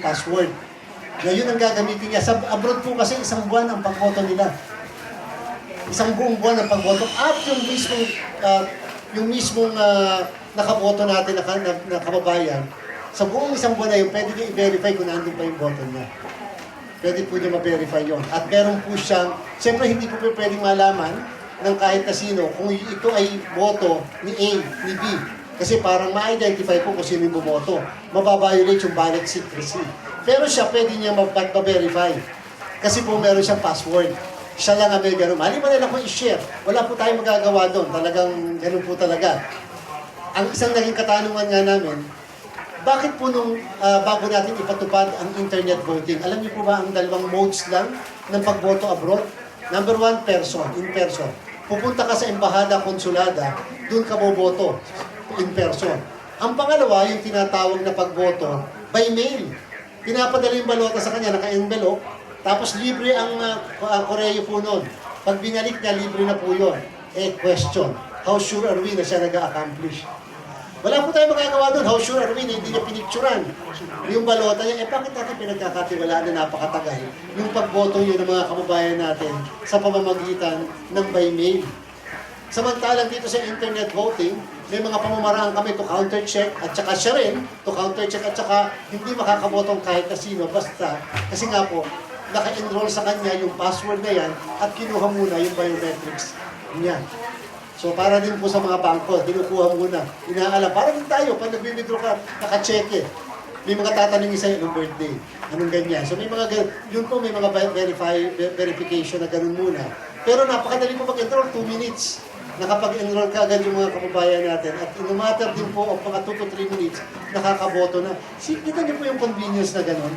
password. Ngayon ang gagamitin niya. Sa abroad po kasi isang buwan ang pagboto nila. Isang buong buwan ang pagboto. At yung mismong nakaboto natin na kababayan, sa buong isang buwan na yun, pwede niya i-verify kung nandun pa yung boto niya. Pwede po niya ma-verify yun. At meron po siyang, siyempre hindi po pwedeng malaman ng kahit na sino kung ito ay boto ni A, ni B. Kasi parang ma-identify po kung sino yung bumoto. Mababiolate yung ballot secrecy. Pero siya pwede niya ma-verify. Kasi po meron siyang password. Siya lang ang may gano'n. Mali mo na lang kung i-share. Wala po tayong magagawa doon. Talagang gano'n po talaga. Ang isang naging katanungan nga namin, bakit po nung bago natin ipatupad ang internet voting, alam niyo po ba ang dalawang modes lang ng pagboto abroad? Number 1, in person. Pupunta ka sa embahada, konsulada, doon ka boboto in person. Ang pangalawa, yung tinatawag na pagboto by mail. Pinapadala yung balota sa kanya, naka-envelope, tapos libre ang koreo po nun. Pag binalik niya, libre na po yun. Question, how sure are we na siya nag-accomplish? Wala po tayong magagawa doon. How sure are we na hindi niya pinicturan? Yung balota niya, bakit natin pinagkakatiwalaan na napakatagal yung pagboto yun ng mga kababayan natin sa pamamagitan ng by mail? Samantalang dito sa internet voting, may mga pamamaraan kami to counter-check at saka siya rin to counter-check at saka hindi makakabotong kahit na sino basta. Kasi nga po, naka-enroll sa kanya yung password na yan at kinuha muna yung biometrics niya. So para din po sa mga bangko, kinukuha muna, inaalam. Para din tayo, pag nag-withdraw ka, naka-check eh. May mga tatanungin sa'yo, anong birthday, anong ganyan. So may mga yun po may mga verification na ganun muna. Pero napakadali po mag-enroll, 2 minutes. Nakapag-enroll ka agad yung mga kababayan natin. At no matter din po, o mga 2 to 3 minutes, nakakaboto na. Kita niyo po yung convenience na ganun.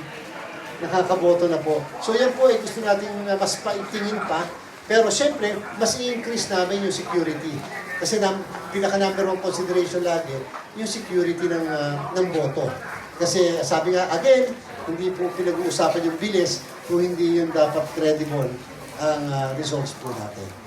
Nakakaboto na po. So yan po ay gusto natin mas paitingin pa. Pero siyempre, mas i-increase namin yung security. Kasi pinaka-number 1 consideration lagi, yung security ng boto. Kasi sabi nga, again, hindi po pinag-uusapan yung bilis kung hindi yung dapat credible ang results po natin.